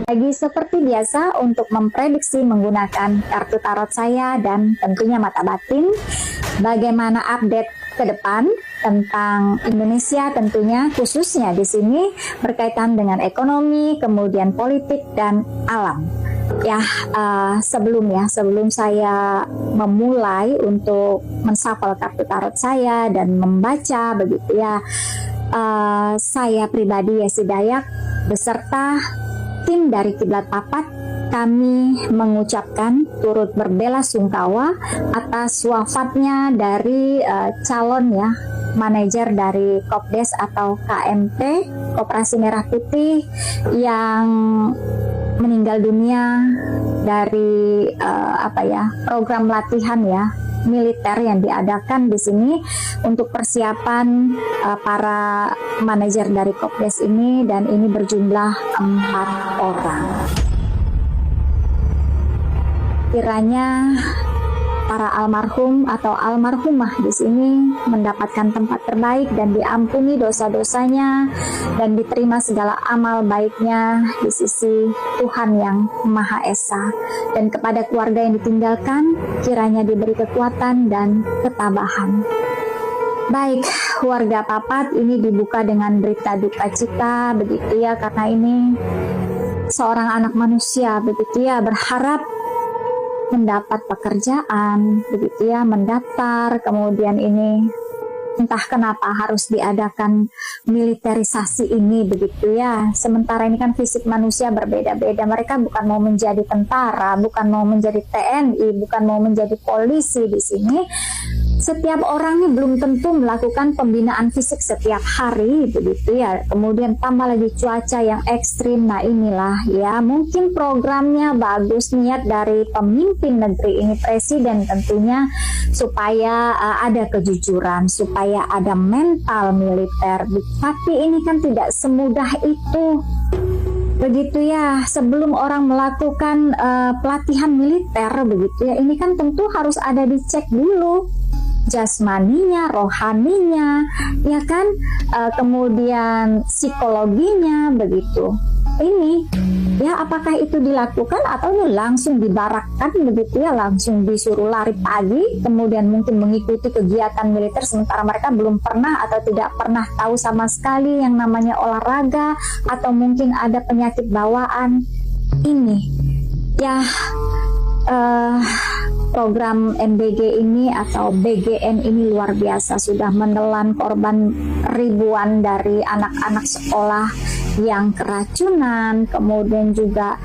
Lagi seperti biasa untuk memprediksi menggunakan kartu tarot saya dan tentunya mata batin bagaimana update ke depan tentang Indonesia, tentunya khususnya di sini berkaitan dengan ekonomi, kemudian politik dan alam. Ya, sebelum saya memulai untuk menshuffle kartu tarot saya dan membaca begitu ya, saya pribadi Yesi Dayak beserta tim dari Kiblat Papat, kami mengucapkan turut berbelasungkawa atas wafatnya dari calon ya manajer dari Kopdes atau KMP Koperasi Merah Putih yang meninggal dunia dari program latihan ya militer yang diadakan di sini untuk persiapan para manajer dari Kopdes ini, dan ini berjumlah 4 orang. Kiranya para almarhum atau almarhumah di sini mendapatkan tempat terbaik dan diampuni dosa-dosanya dan diterima segala amal baiknya di sisi Tuhan yang Maha Esa. Dan kepada keluarga yang ditinggalkan, kiranya diberi kekuatan dan ketabahan. Baik, warga Papat, ini dibuka dengan berita duka cita begitu ya, karena ini seorang anak manusia begitu ya, berharap mendapat pekerjaan begitu ya, mendaftar, kemudian ini entah kenapa harus diadakan militerisasi ini begitu ya. Sementara ini kan fisik manusia berbeda-beda. Mereka bukan mau menjadi tentara, bukan mau menjadi TNI, bukan mau menjadi polisi di sini. Setiap orang ini belum tentu melakukan pembinaan fisik setiap hari begitu ya. Kemudian tambah lagi cuaca yang ekstrim. Nah inilah ya, mungkin programnya bagus, niat dari pemimpin negeri ini, presiden tentunya, supaya ada kejujuran, supaya ada mental militer. Tapi ini kan tidak semudah itu begitu ya. Sebelum orang melakukan pelatihan militer begitu ya, ini kan tentu harus ada dicek dulu jasmaninya, rohaninya, ya kan, kemudian psikologinya begitu. Ini ya, apakah itu dilakukan atau ini langsung dibarakkan begitu ya, langsung disuruh lari pagi, kemudian mungkin mengikuti kegiatan militer sementara mereka belum pernah atau tidak pernah tahu sama sekali yang namanya olahraga, atau mungkin ada penyakit bawaan. Ini ya, program MBG ini atau BGN ini luar biasa, sudah menelan korban ribuan dari anak-anak sekolah yang keracunan, kemudian juga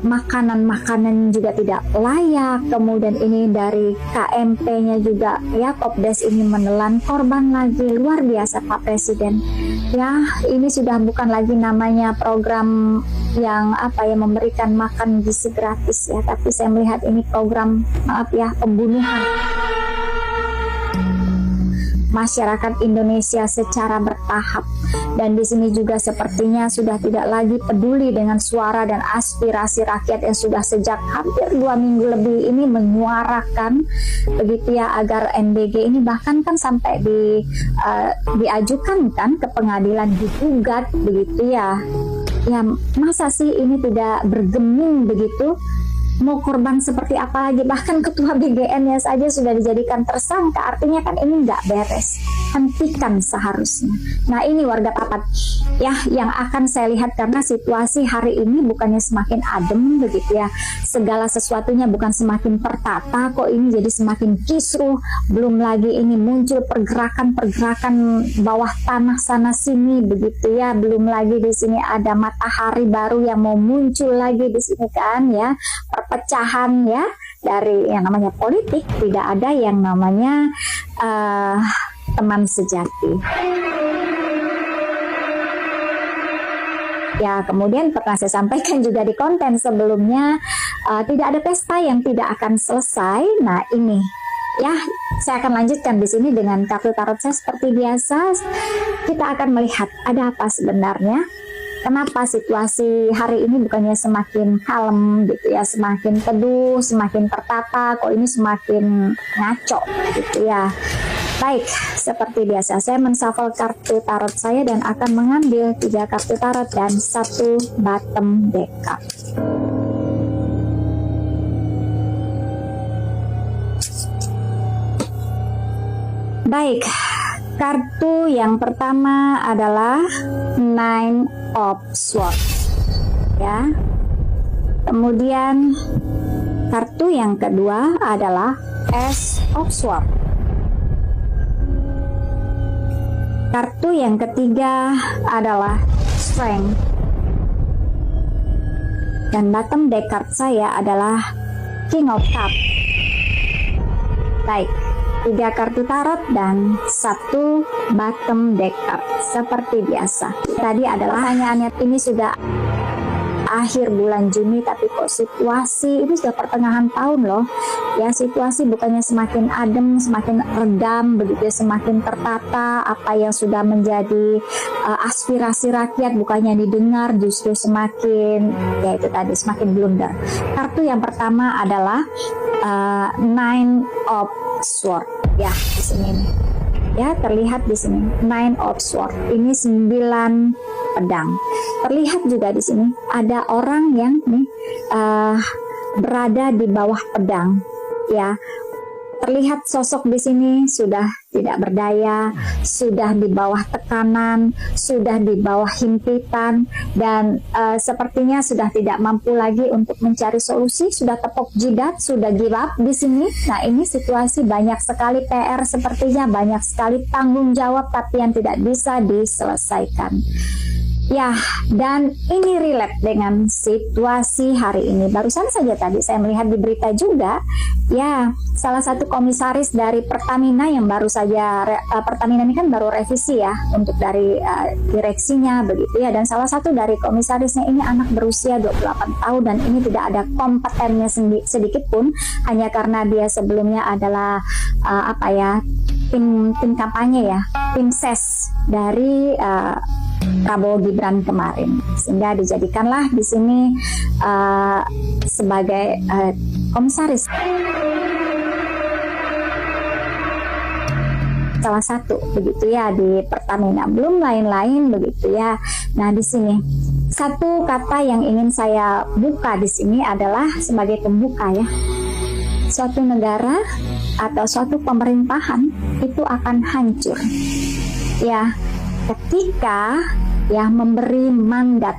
makanan-makanan juga tidak layak, kemudian ini dari KMP-nya juga ya, Kopdes ini menelan korban lagi. Luar biasa Pak Presiden ya. Ini sudah bukan lagi namanya program yang memberikan makan gizi gratis ya, tapi saya melihat ini program pembunuhan masyarakat Indonesia secara bertahap. Dan di sini juga sepertinya sudah tidak lagi peduli dengan suara dan aspirasi rakyat yang sudah sejak hampir 2 minggu lebih ini menyuarakan begitu ya, agar MBG ini bahkan kan sampai diajukan kan ke pengadilan, digugat begitu ya. Ya masa sih ini tidak bergeming begitu? Mau korban seperti apa lagi? Bahkan ketua BGN-nya saja sudah dijadikan tersangka. Artinya kan ini nggak beres. Hentikan seharusnya. Nah ini warga Papat ya, yang akan saya lihat, karena situasi hari ini bukannya semakin adem begitu ya. Segala sesuatunya bukan semakin tertata, kok ini jadi semakin kisruh. Belum lagi ini muncul pergerakan-pergerakan bawah tanah sana sini begitu ya. Belum lagi di sini ada matahari baru yang mau muncul lagi di sini kan ya. Perpecahan ya, dari yang namanya politik, tidak ada yang namanya teman sejati. Ya, kemudian pernah saya sampaikan juga di konten sebelumnya, tidak ada pesta yang tidak akan selesai. Nah ini ya, saya akan lanjutkan di sini dengan kartu tarot saya seperti biasa. Kita akan melihat ada apa sebenarnya. Kenapa situasi hari ini bukannya semakin kalem gitu ya, semakin teduh, semakin tertata, kok ini semakin ngaco gitu ya. Baik, seperti biasa saya menshuffle kartu tarot saya dan akan mengambil 3 kartu tarot dan 1 bottom deck card. Baik, kartu yang pertama adalah Nine of Swords, ya. Kemudian kartu yang kedua adalah Ace of Swords. Kartu yang ketiga adalah Strength. Dan bottom deck card saya adalah King of Cups. Baik, 3 kartu tarot dan 1 bottom deck card seperti biasa. Tadi adalah pertanyaannya, ini sudah akhir bulan Juni tapi kok situasi ini sudah pertengahan tahun loh ya, situasi bukannya semakin adem, semakin redam begitu, semakin tertata. Apa yang sudah menjadi aspirasi rakyat bukannya didengar, justru semakin, ya itu tadi, semakin blunder. Kartu yang pertama adalah Nine of Swords, ya di sini nih. Ya, terlihat di sini Nine of Swords. Ini 9 pedang. Terlihat juga di sini ada orang yang nih berada di bawah pedang. Ya, terlihat sosok di sini sudah tidak berdaya, sudah di bawah tekanan, sudah di bawah himpitan, dan sepertinya sudah tidak mampu lagi untuk mencari solusi, sudah tepok jidat, sudah give up di sini. Nah, ini situasi banyak sekali PR, sepertinya banyak sekali tanggung jawab tapi yang tidak bisa diselesaikan. Ya, dan ini relate dengan situasi hari ini. Barusan saja tadi saya melihat di berita juga, ya, salah satu komisaris dari Pertamina yang baru saja, Pertamina ini kan baru revisi ya, untuk dari direksinya begitu ya, dan salah satu dari komisarisnya ini anak berusia 28 tahun dan ini tidak ada kompetennya sedikit pun, hanya karena dia sebelumnya adalah tim kampanye ya, tim ses dari Prabowo Gibran kemarin, sehingga dijadikanlah di sini sebagai komisaris salah satu begitu ya di Pertamina, belum lain-lain begitu ya. Nah, di sini satu kata yang ingin saya buka di sini adalah sebagai pembuka ya. Suatu negara atau suatu pemerintahan itu akan hancur ya ketika ya memberi mandat,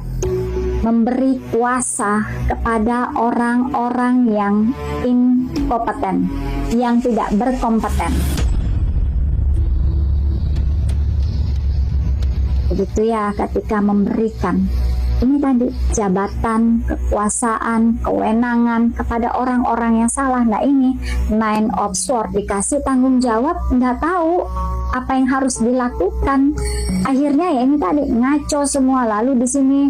memberi kuasa kepada orang-orang yang inkompeten, yang tidak berkompeten. Begitu ya, ketika memberikan ini tadi jabatan, kekuasaan, kewenangan kepada orang-orang yang salah. Nah, ini Nine of Swords, dikasih tanggung jawab, nggak tahu apa yang harus dilakukan. Akhirnya ya ini tadi ngaco semua. Lalu di sini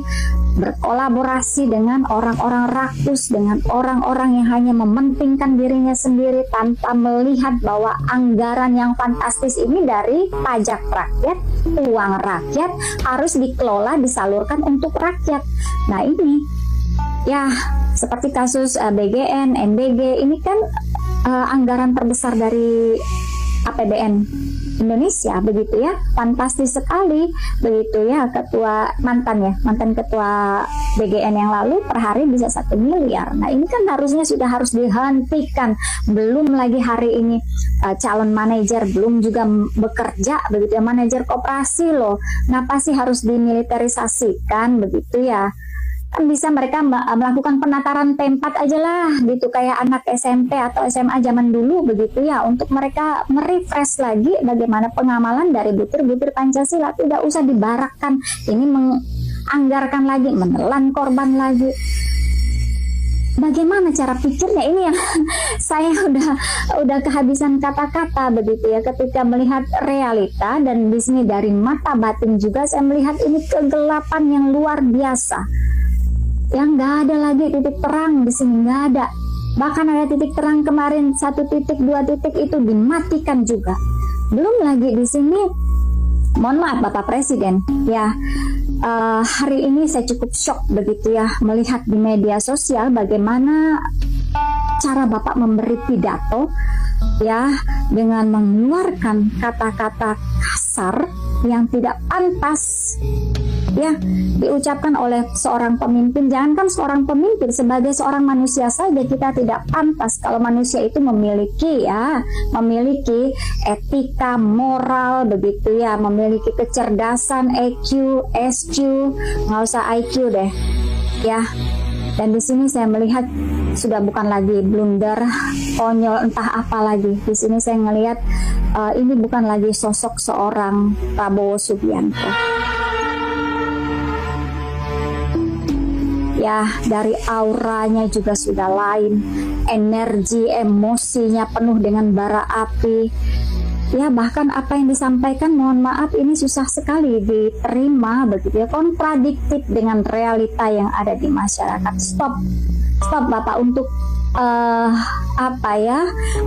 berkolaborasi dengan orang-orang rakus, dengan orang-orang yang hanya mementingkan dirinya sendiri tanpa melihat bahwa anggaran yang fantastis ini dari pajak rakyat, uang rakyat, harus dikelola, disalurkan untuk rakyat. Nah, ini ya seperti kasus BGN, NBG, ini kan anggaran terbesar dari APBN Indonesia begitu ya, fantastis sekali begitu ya. Mantan ketua BGN yang lalu per hari bisa 1 miliar. Nah, ini kan harusnya harus dihentikan. Belum lagi hari ini calon manajer belum juga bekerja begitu ya, manajer koperasi loh. Kenapa sih harus dimiliterisasikan begitu ya? Kan bisa mereka melakukan penataran P4 aja lah gitu, kayak anak SMP atau SMA zaman dulu begitu ya, untuk mereka merefresh lagi bagaimana pengamalan dari butir-butir Pancasila. Tidak usah dibarakkan ini, menganggarkan lagi, menelan korban lagi. Bagaimana cara pikirnya ini yang saya udah kehabisan kata-kata begitu ya ketika melihat realita. Dan di sini dari mata batin juga saya melihat ini kegelapan yang luar biasa. Yang nggak ada lagi titik terang di sini, nggak ada. Bahkan ada titik terang kemarin 1 titik, 2 titik itu dimatikan juga. Belum lagi di sini, mohon maaf Bapak Presiden, ya hari ini saya cukup shock begitu ya melihat di media sosial bagaimana cara Bapak memberi pidato ya, dengan mengeluarkan kata-kata kasar yang tidak pantas ya diucapkan oleh seorang pemimpin. Jangankan seorang pemimpin, sebagai seorang manusia saja kita tidak pantas. Kalau manusia itu memiliki etika moral begitu ya, memiliki kecerdasan, EQ, SQ, nggak usah IQ deh ya. Dan di sini saya melihat sudah bukan lagi blunder, konyol, entah apa lagi. Di sini saya melihat ini bukan lagi sosok seorang Prabowo Subianto. Ya, dari auranya juga sudah lain, energi, emosinya penuh dengan bara api. Ya, bahkan apa yang disampaikan, mohon maaf, ini susah sekali diterima begitu ya, kontradiktif dengan realita yang ada di masyarakat. Stop Bapak untuk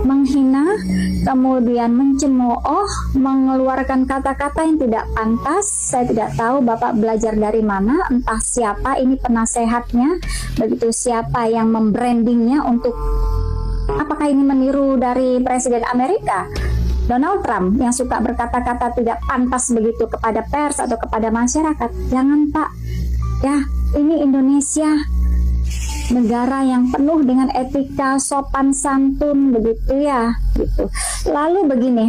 menghina, kemudian mencemooh, mengeluarkan kata-kata yang tidak pantas. Saya tidak tahu Bapak belajar dari mana, entah siapa ini penasehatnya, begitu, siapa yang membrandingnya untuk, apakah ini meniru dari Presiden Amerika Donald Trump yang suka berkata-kata tidak pantas begitu kepada pers atau kepada masyarakat? Jangan Pak ya, ini Indonesia, negara yang penuh dengan etika, sopan santun begitu ya gitu. Lalu begini,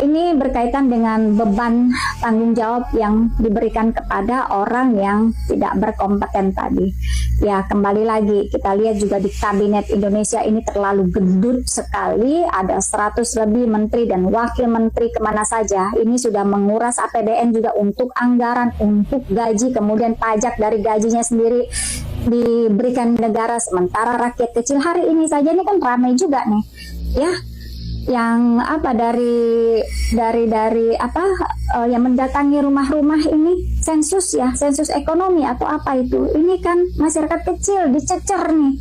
ini berkaitan dengan beban tanggung jawab yang diberikan kepada orang yang tidak berkompeten tadi. Ya, kembali lagi kita lihat juga di kabinet Indonesia ini terlalu gendut sekali. Ada 100 lebih menteri dan wakil menteri kemana saja. Ini sudah menguras APBN juga untuk anggaran, untuk gaji, kemudian pajak dari gajinya sendiri diberikan negara, sementara rakyat kecil hari ini saja ini kan ramai juga nih ya, yang yang mendatangi rumah-rumah ini sensus ekonomi atau apa itu, ini kan masyarakat kecil dicecer nih,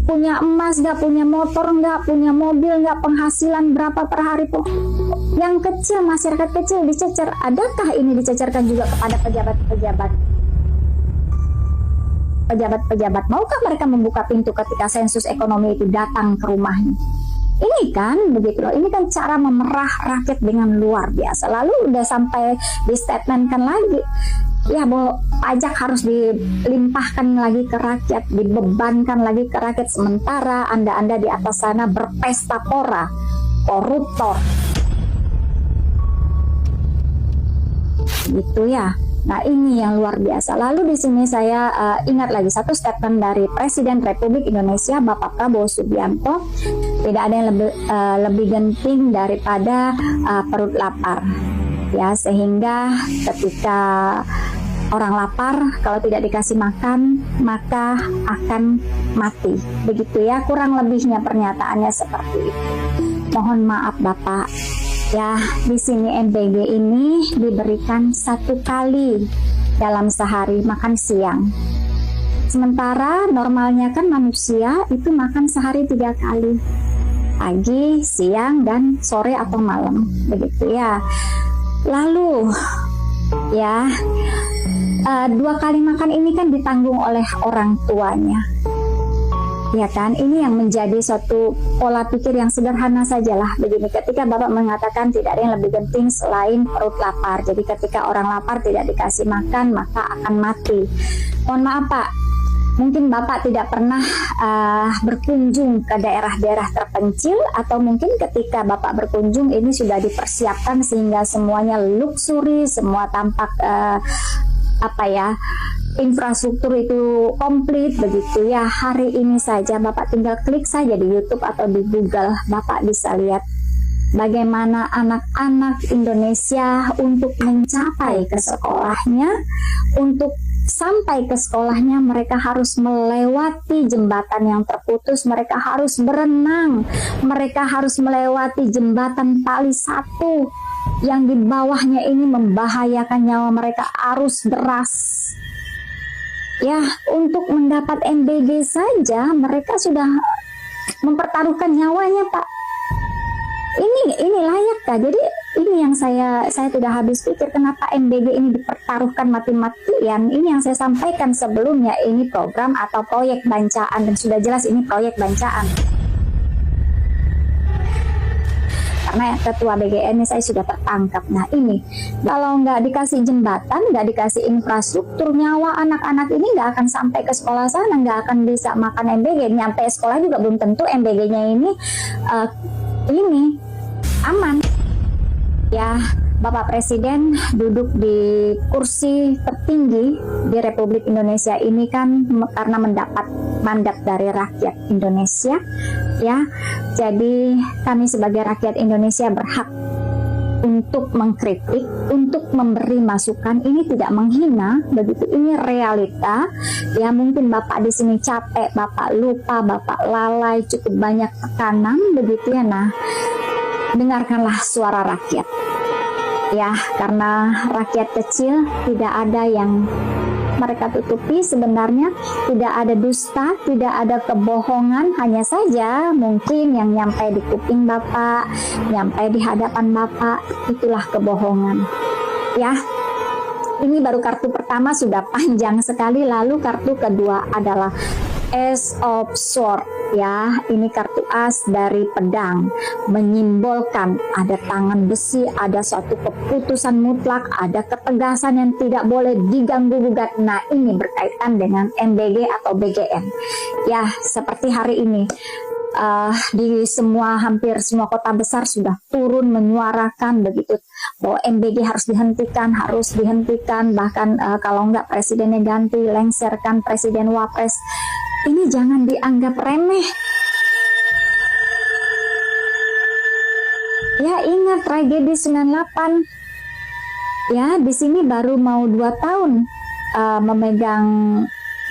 punya emas nggak, punya motor nggak, punya mobil nggak, penghasilan berapa per hari tuh, yang kecil, masyarakat kecil dicecer. Adakah ini dicecerkan juga kepada pejabat-pejabat? Maukah mereka membuka pintu ketika sensus ekonomi itu datang ke rumahnya? Ini kan begitu loh, ini kan cara memerah rakyat dengan luar biasa. Lalu udah sampai di statementkan lagi ya bahwa pajak harus dilimpahkan lagi ke rakyat, dibebankan lagi ke rakyat, sementara Anda di atas sana berpesta pora, koruptor gitu ya. Nah, ini yang luar biasa. Lalu di sini saya ingat lagi satu statement dari Presiden Republik Indonesia Bapak Prabowo Subianto, tidak ada yang lebih genting daripada perut lapar. Ya, sehingga ketika orang lapar, kalau tidak dikasih makan maka akan mati. Begitu ya, kurang lebihnya pernyataannya seperti itu. Mohon maaf Bapak. Ya, di sini MBG ini diberikan 1 kali dalam sehari makan siang. Sementara normalnya kan manusia itu makan sehari 3 kali. Pagi, siang, dan sore atau malam. Begitu ya. Lalu ya, 2 kali makan ini kan ditanggung oleh orang tuanya. Ya kan, ini yang menjadi suatu pola pikir yang sederhana sajalah begini. Ketika Bapak mengatakan tidak ada yang lebih penting selain perut lapar, jadi ketika orang lapar tidak dikasih makan maka akan mati. Mohon maaf Pak, mungkin Bapak tidak pernah berkunjung ke daerah-daerah terpencil, atau mungkin ketika Bapak berkunjung ini sudah dipersiapkan sehingga semuanya luxury, semua tampak infrastruktur itu komplit begitu ya. Hari ini saja Bapak tinggal klik saja di YouTube atau di Google, Bapak bisa lihat bagaimana anak-anak Indonesia untuk mencapai ke sekolahnya, untuk sampai ke sekolahnya mereka harus melewati jembatan yang terputus, mereka harus berenang, mereka harus melewati jembatan tali 1 yang di bawahnya ini membahayakan nyawa mereka, arus deras. Ya, untuk mendapat MBG saja mereka sudah mempertaruhkan nyawanya, Pak. Ini layak kah? Jadi ini yang saya tidak habis pikir, kenapa MBG ini dipertaruhkan mati-matian. Ini yang saya sampaikan sebelumnya, ini program atau proyek bancaan, dan sudah jelas ini proyek bancaan. karena ketua BGN ini saya sudah tertangkap. Nah ini, kalau nggak dikasih jembatan, nggak dikasih infrastruktur, nyawa anak-anak ini nggak akan sampai ke sekolah sana, nggak akan bisa makan MBG. Nyampe sekolah juga belum tentu MBG-nya ini aman. Ya, Bapak Presiden duduk di kursi tertinggi di Republik Indonesia ini kan karena mendapat mandat dari rakyat Indonesia, ya. Jadi kami sebagai rakyat Indonesia berhak untuk mengkritik, untuk memberi masukan. Ini tidak menghina, begitu. Ini realita. Ya mungkin Bapak di sini capek, Bapak lupa, Bapak lalai, cukup banyak tekanan, begitu ya. Nah, dengarkanlah suara rakyat. Ya, karena rakyat kecil tidak ada yang mereka tutupi sebenarnya, tidak ada dusta, tidak ada kebohongan, hanya saja mungkin yang nyampe di kuping Bapak, nyampe di hadapan Bapak, itulah kebohongan. Ya, ini baru kartu pertama sudah panjang sekali, lalu kartu kedua adalah Ace of Sword. Ya, ini kartu as dari pedang, menyimbolkan ada tangan besi, ada suatu keputusan mutlak, ada ketegasan yang tidak boleh diganggu gugat. Nah, ini berkaitan dengan MBG atau BGN. Ya, seperti hari ini di hampir semua kota besar sudah turun menyuarakan begitu bahwa MBG harus dihentikan, bahkan kalau enggak presidennya ganti, lengserkan presiden wapres. Ini jangan dianggap remeh. Ya, ingat tragedi 98. Ya, di sini baru mau 2 tahun memegang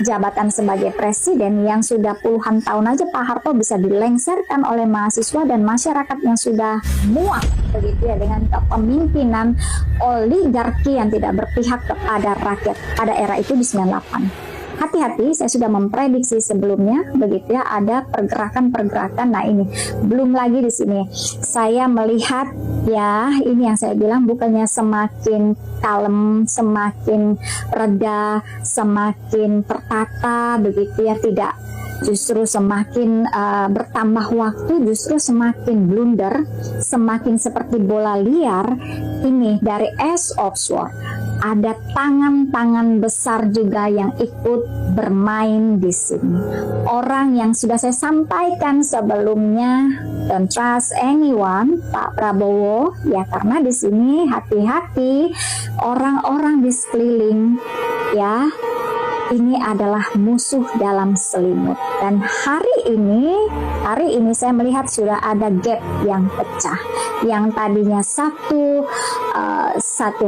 jabatan sebagai presiden, yang sudah puluhan tahun aja Pak Harto bisa dilengserkan oleh mahasiswa dan masyarakat yang sudah muak begitu ya dengan kepemimpinan oligarki yang tidak berpihak kepada rakyat pada era itu di 98. Hati-hati, saya sudah memprediksi sebelumnya begitu ya, ada pergerakan-pergerakan. Nah, ini belum lagi di sini saya melihat ya, ini yang saya bilang bukannya semakin kalem, semakin reda, semakin tertata begitu ya, tidak. Justru semakin bertambah waktu, justru semakin blunder, semakin seperti bola liar. Ini dari Ace of Sword, ada tangan-tangan besar juga yang ikut bermain di sini. Orang yang sudah saya sampaikan sebelumnya, don't trust anyone, Pak Prabowo, ya, karena di sini hati-hati orang-orang di sekeliling, ya. Ini adalah musuh dalam selimut. Dan hari ini saya melihat sudah ada gap yang pecah. Yang tadinya satu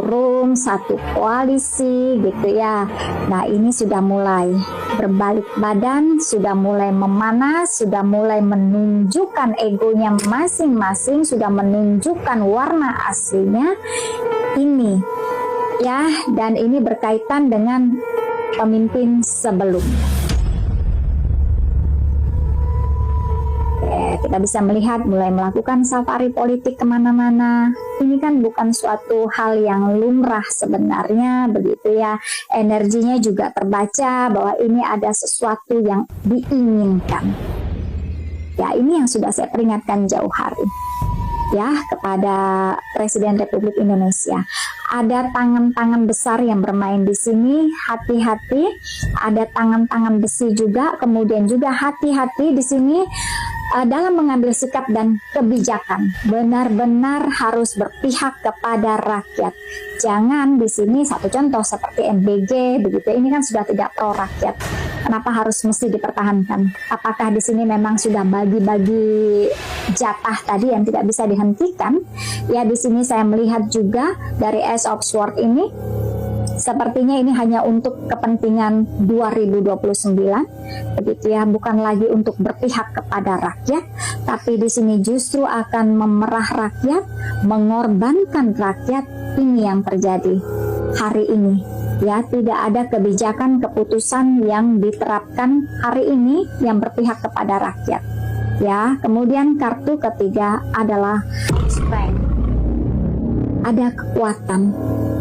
room, satu koalisi gitu ya. Nah, ini sudah mulai berbalik badan, sudah mulai memanas, sudah mulai menunjukkan egonya masing-masing, sudah menunjukkan warna aslinya. Ini ya, dan ini berkaitan dengan pemimpin sebelumnya. Kita bisa melihat mulai melakukan safari politik kemana-mana. Ini kan bukan suatu hal yang lumrah sebenarnya begitu ya. Energinya juga terbaca bahwa ini ada sesuatu yang diinginkan. Ya, ini yang sudah saya peringatkan jauh hari ya kepada Presiden Republik Indonesia. Ada tangan-tangan besar yang bermain di sini, hati-hati. Ada tangan-tangan besi juga, kemudian juga hati-hati di sini dalam mengambil sikap dan kebijakan. Benar-benar harus berpihak kepada rakyat. Jangan di sini, satu contoh seperti MBG begitu, ini kan sudah tidak pro rakyat. Kenapa harus mesti dipertahankan? Apakah di sini memang sudah bagi-bagi jatah tadi yang tidak bisa dihentikan? Ya, di sini saya melihat juga dari Ace of Sword ini sepertinya ini hanya untuk kepentingan 2029 begitu ya, bukan lagi untuk berpihak kepada rakyat, tapi di sini justru akan memerah rakyat, mengorbankan rakyat. Ini yang terjadi hari ini. Ya, tidak ada kebijakan keputusan yang diterapkan hari ini yang berpihak kepada rakyat. Ya, kemudian kartu ketiga adalah strength. Ada kekuatan.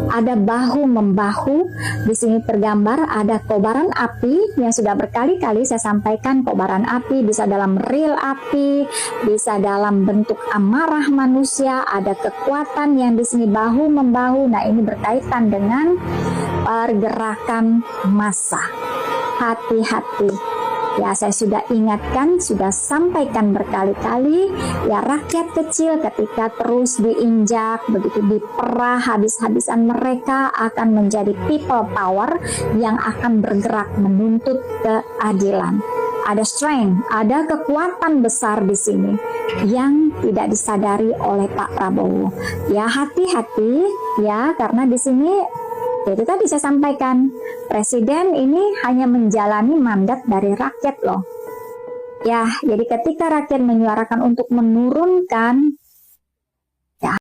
ada bahu-membahu. Di sini tergambar ada kobaran api yang sudah berkali-kali saya sampaikan. Kobaran api bisa dalam real api, bisa dalam bentuk amarah manusia. Ada kekuatan yang di sini bahu-membahu. Nah, ini berkaitan dengan pergerakan massa. Hati-hati. Ya, saya sudah ingatkan, sudah sampaikan berkali-kali, ya rakyat kecil ketika terus diinjak, begitu diperah habis-habisan, mereka akan menjadi people power yang akan bergerak menuntut keadilan. Ada strength, ada kekuatan besar di sini yang tidak disadari oleh Pak Prabowo. Ya, hati-hati ya, karena di sini itu tadi saya sampaikan, presiden ini hanya menjalani mandat dari rakyat loh. Ya, jadi ketika rakyat menyuarakan untuk menurunkan